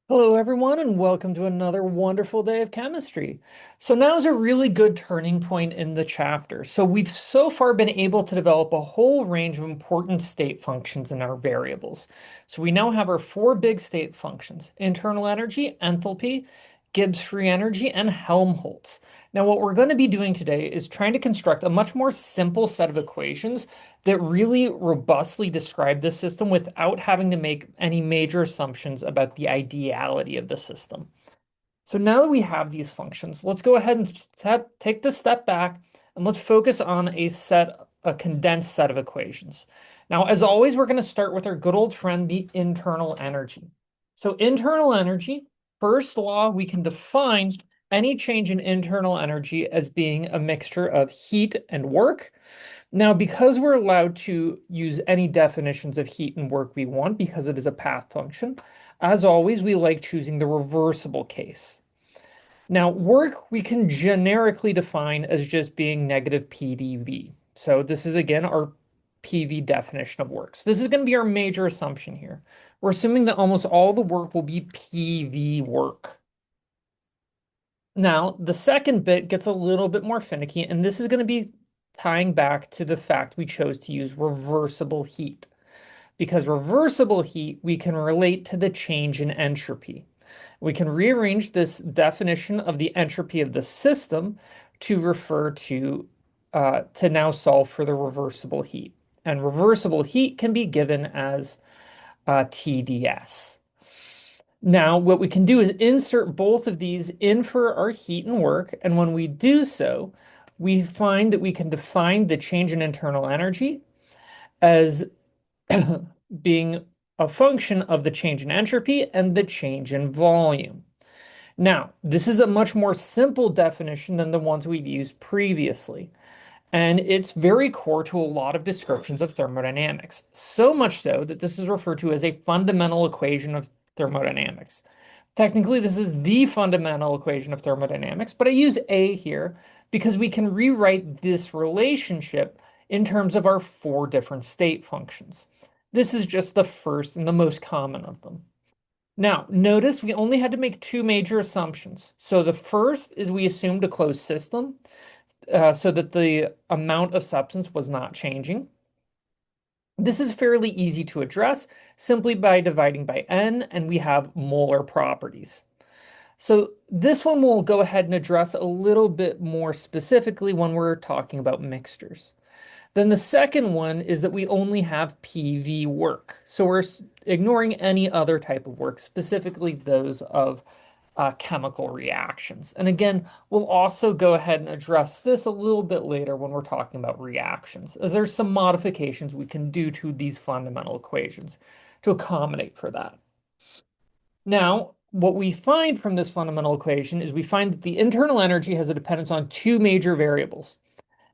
Hello, everyone, and welcome to another wonderful day of chemistry. So now is a really good turning point in the chapter. So we've so far been able to develop a whole range of important state functions in our variables. So we now have our four big state functions: internal energy, enthalpy, Gibbs free energy, and Helmholtz. Now, what we're going to be doing today is trying to construct a much more simple set of equations that really robustly describe the system without having to make any major assumptions about the ideality of the system. So now that we have these functions, let's go ahead and take this step back and let's focus on a condensed set of equations. Now, as always, we're going to start with our good old friend, the internal energy. So internal energy, first law, we can define any change in internal energy as being a mixture of heat and work. Now, because we're allowed to use any definitions of heat and work we want because it is a path function, as always, we like choosing the reversible case. Now, work we can generically define as just being negative PdV. So this is again our PV definition of work. So this is going to be our major assumption here. We're assuming that almost all the work will be PV work. Now, the second bit gets a little bit more finicky, and this is going to be tying back to the fact we chose to use reversible heat. Because reversible heat, we can relate to the change in entropy. We can rearrange this definition of the entropy of the system to refer to now solve for the reversible heat. And reversible heat can be given as TdS. Now, what we can do is insert both of these in for our heat and work. And when we do so, we find that we can define the change in internal energy as being a function of the change in entropy and the change in volume. Now, this is a much more simple definition than the ones we've used previously. And it's very core to a lot of descriptions of thermodynamics. So much so that this is referred to as a fundamental equation of thermodynamics. Technically, this is the fundamental equation of thermodynamics, but I use A here because we can rewrite this relationship in terms of our four different state functions. This is just the first and the most common of them. Now, notice we only had to make two major assumptions. So the first is we assumed a closed system so that the amount of substance was not changing. This is fairly easy to address simply by dividing by n, and we have molar properties. So this one we'll go ahead and address a little bit more specifically when we're talking about mixtures. Then the second one is that we only have PV work. So we're ignoring any other type of work, specifically those of chemical reactions. And again, we'll also go ahead and address this a little bit later when we're talking about reactions, as there's some modifications we can do to these fundamental equations to accommodate for that. Now, what we find from this fundamental equation is we find that the internal energy has a dependence on two major variables: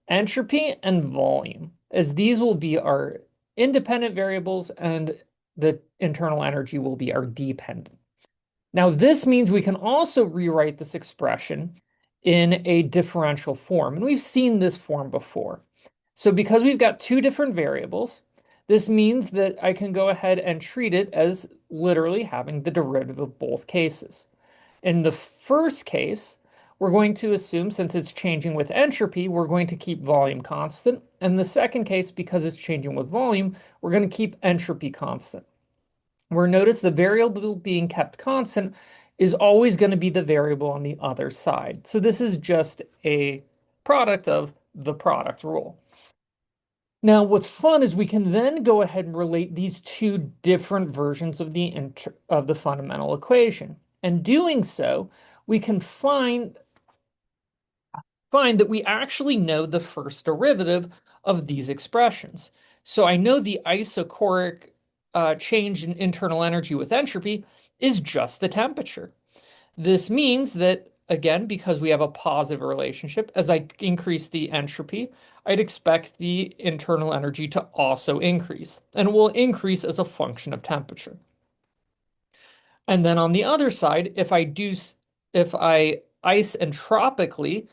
entropy and volume, as these will be our independent variables and the internal energy will be our dependent. Now, this means we can also rewrite this expression in a differential form, and we've seen this form before. So because we've got two different variables, this means that I can go ahead and treat it as literally having the derivative of both cases. In the first case, we're going to assume, since it's changing with entropy, we're going to keep volume constant. And the second case, because it's changing with volume, we're going to keep entropy constant. Where notice the variable being kept constant is always going to be the variable on the other side. So this is just a product of the product rule. Now, what's fun is we can then go ahead and relate these two different versions of the fundamental equation. And doing so, we can find that we actually know the first derivative of these expressions. So I know the isochoric change in internal energy with entropy is just the temperature. This means that, again, because we have a positive relationship, as I increase the entropy, I'd expect the internal energy to also increase, and it will increase as a function of temperature. And then on the other side, if I isentropically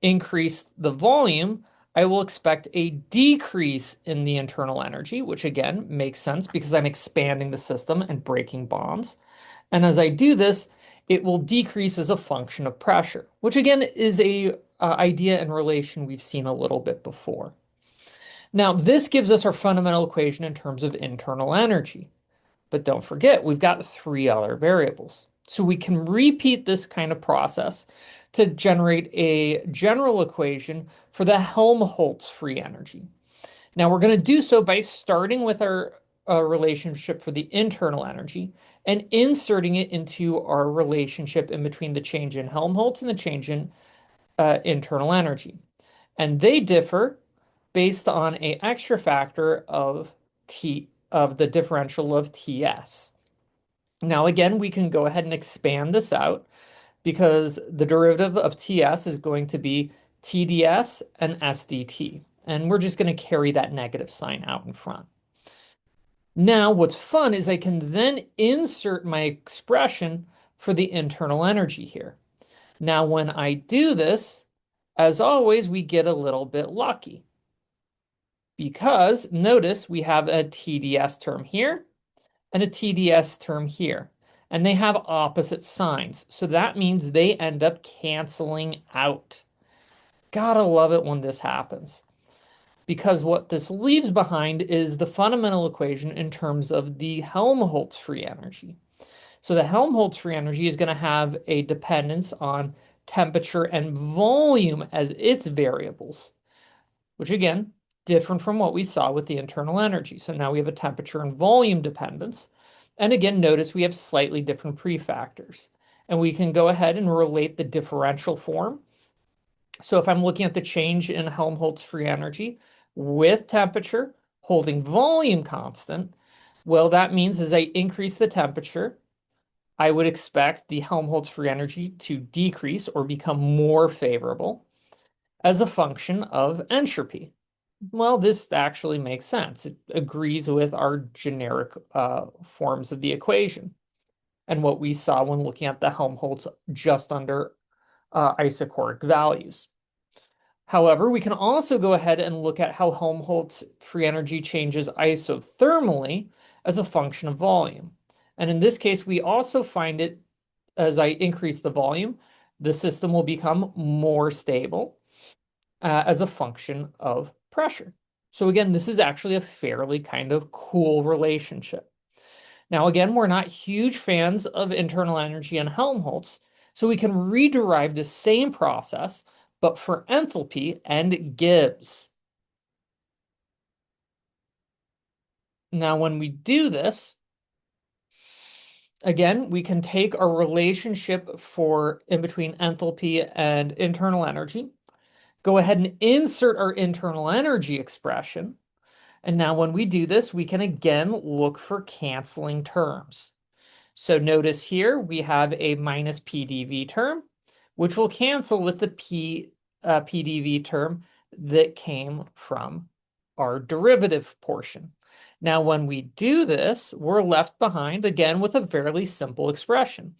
increase the volume, I will expect a decrease in the internal energy, which again makes sense because I'm expanding the system and breaking bonds. And as I do this, it will decrease as a function of pressure, which again is a idea and relation we've seen a little bit before. Now, this gives us our fundamental equation in terms of internal energy. But don't forget, we've got three other variables. So we can repeat this kind of process to generate a general equation for the Helmholtz free energy. Now we're going to do so by starting with our relationship for the internal energy and inserting it into our relationship in between the change in Helmholtz and the change in internal energy. And they differ based on a extra factor of T of the differential of Ts. Now again, we can go ahead and expand this out because the derivative of Ts is going to be TdS and SdT. And we're just going to carry that negative sign out in front. Now, what's fun is I can then insert my expression for the internal energy here. Now, when I do this, as always, we get a little bit lucky because notice we have a TdS term here and a TdS term here, and they have opposite signs. So that means they end up canceling out. Gotta love it when this happens, because what this leaves behind is the fundamental equation in terms of the Helmholtz free energy. So the Helmholtz free energy is going to have a dependence on temperature and volume as its variables, which again, different from what we saw with the internal energy. So now we have a temperature and volume dependence. And again, notice we have slightly different prefactors. And we can go ahead and relate the differential form. So if I'm looking at the change in Helmholtz free energy with temperature holding volume constant, well, that means as I increase the temperature, I would expect the Helmholtz free energy to decrease or become more favorable as a function of entropy. Well, this actually makes sense. It agrees with our generic forms of the equation and what we saw when looking at the Helmholtz just under isochoric values. However, we can also go ahead and look at how Helmholtz free energy changes isothermally as a function of volume. And in this case, we also find it as I increase the volume, the system will become more stable as a function of pressure. So again, this is actually a fairly kind of cool relationship. Now, again, we're not huge fans of internal energy and Helmholtz, so we can rederive the same process, but for enthalpy and Gibbs. Now, when we do this, again, we can take our relationship for in between enthalpy and internal energy, go ahead and insert our internal energy expression. And now when we do this, we can again look for canceling terms. So notice here we have a minus PDV term, which will cancel with the PDV term that came from our derivative portion. Now, when we do this, we're left behind again with a fairly simple expression.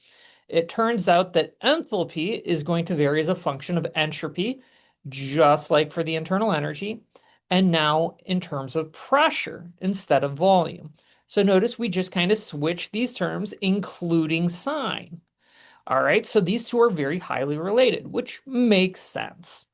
It turns out that enthalpy is going to vary as a function of entropy, just like for the internal energy, and now in terms of pressure instead of volume. So notice we just kind of switch these terms, including sign. All right, so these two are very highly related, which makes sense.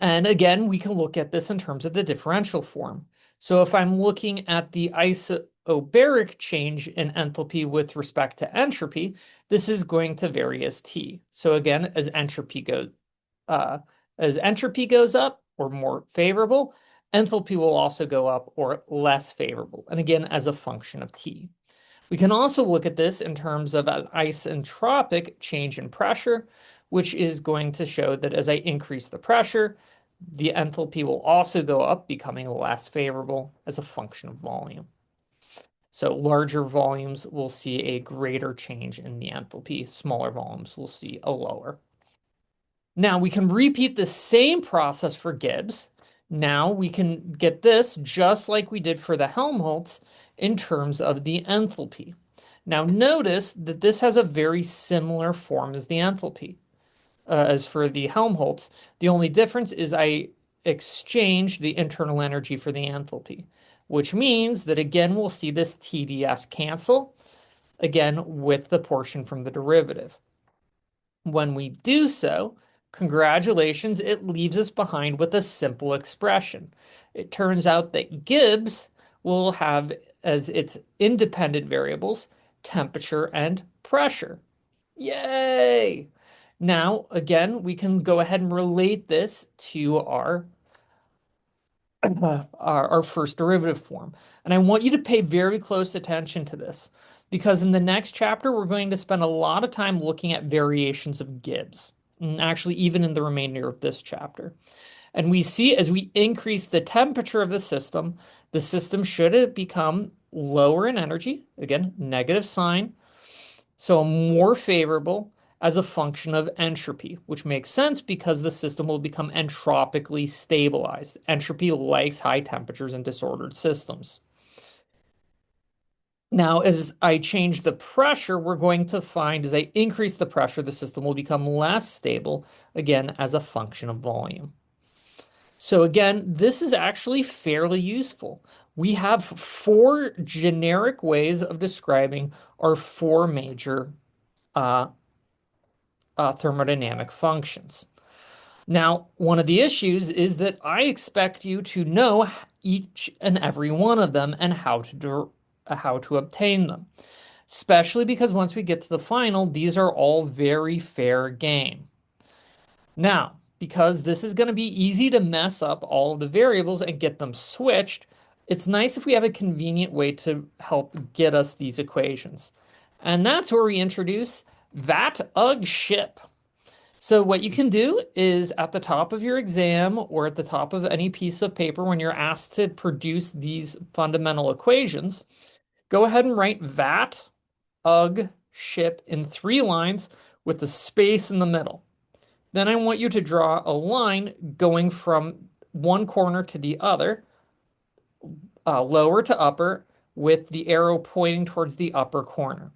And again, we can look at this in terms of the differential form. So if I'm looking at the isobaric change in enthalpy with respect to entropy, this is going to vary as T. So again, as entropy goes up or more favorable, enthalpy will also go up or less favorable. And again, as a function of T. We can also look at this in terms of an isentropic change in pressure, which is going to show that as I increase the pressure, the enthalpy will also go up, becoming less favorable as a function of volume. So larger volumes will see a greater change in the enthalpy. Smaller volumes will see a lower. Now we can repeat the same process for Gibbs. Now we can get this just like we did for the Helmholtz in terms of the enthalpy. Now notice that this has a very similar form as the enthalpy. As for the Helmholtz, the only difference is I exchange the internal energy for the enthalpy, which means that again we'll see this TdS cancel, again, with the portion from the derivative. When we do so, congratulations, it leaves us behind with a simple expression. It turns out that Gibbs will have as its independent variables temperature and pressure. Yay! Now, again, we can go ahead and relate this to our first derivative form. And I want you to pay very close attention to this because in the next chapter, we're going to spend a lot of time looking at variations of Gibbs, and actually, even in the remainder of this chapter. And we see as we increase the temperature of the system should become lower in energy, again, negative sign, so more favorable as a function of entropy, which makes sense because the system will become entropically stabilized. Entropy likes high temperatures in disordered systems. Now, as I change the pressure, we're going to find as I increase the pressure, the system will become less stable, again, as a function of volume. So again, this is actually fairly useful. We have four generic ways of describing our four major uh, thermodynamic functions. Now, one of the issues is that I expect you to know each and every one of them and how to obtain them, especially because once we get to the final, these are all very fair game. Now, because this is going to be easy to mess up all of the variables and get them switched, it's nice if we have a convenient way to help get us these equations. And that's where we introduce that UG ship. So what you can do is at the top of your exam or at the top of any piece of paper when you're asked to produce these fundamental equations, go ahead and write vat, UG, ship in 3 lines with the space in the middle. Then I want you to draw a line going from one corner to the other, lower to upper, with the arrow pointing towards the upper corner.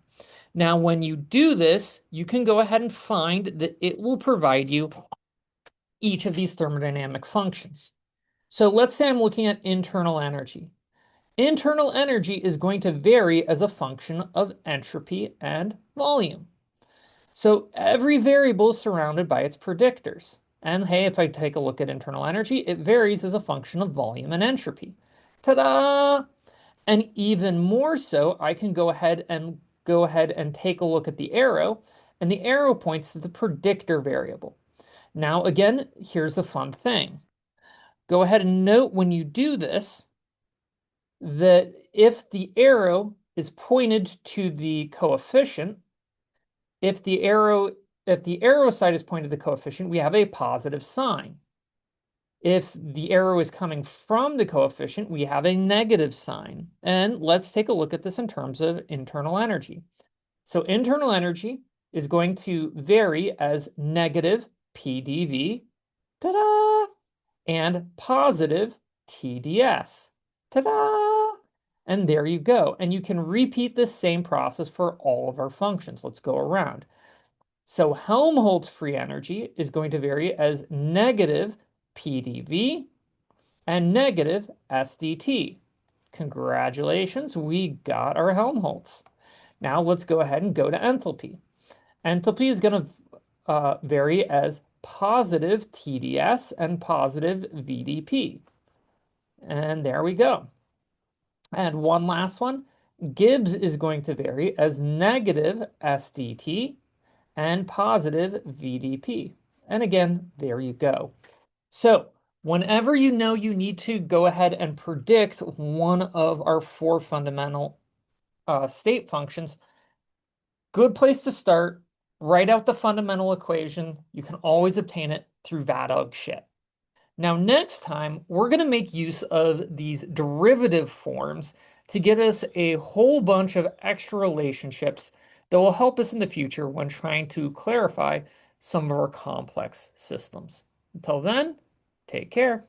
Now, when you do this, you can go ahead and find that it will provide you each of these thermodynamic functions. So let's say I'm looking at internal energy. Internal energy is going to vary as a function of entropy and volume. So every variable is surrounded by its predictors. And hey, if I take a look at internal energy, it varies as a function of volume and entropy. Ta-da! And even more so, I can go ahead and take a look at the arrow, and the arrow points to the predictor variable. Now, again, here's the fun thing. Go ahead and note when you do this that if the arrow is pointed to the coefficient, if the arrow side is pointed to the coefficient, we have a positive sign. If the arrow is coming from the coefficient, we have a negative sign. And let's take a look at this in terms of internal energy. So internal energy is going to vary as negative PdV, ta-da, and positive TdS, ta-da. And there you go. And you can repeat this same process for all of our functions. Let's go around. So Helmholtz free energy is going to vary as negative PdV and negative SdT. Congratulations, we got our Helmholtz. Now let's go ahead and go to enthalpy. Enthalpy is going to vary as positive TdS and positive VdP. And there we go. And one last one, Gibbs is going to vary as negative SdT and positive VdP. And again, there you go. So whenever you know you need to go ahead and predict one of our four fundamental state functions, good place to start, write out the fundamental equation. You can always obtain it through VATOG shit. Now, next time, we're going to make use of these derivative forms to get us a whole bunch of extra relationships that will help us in the future when trying to clarify some of our complex systems. Until then, take care.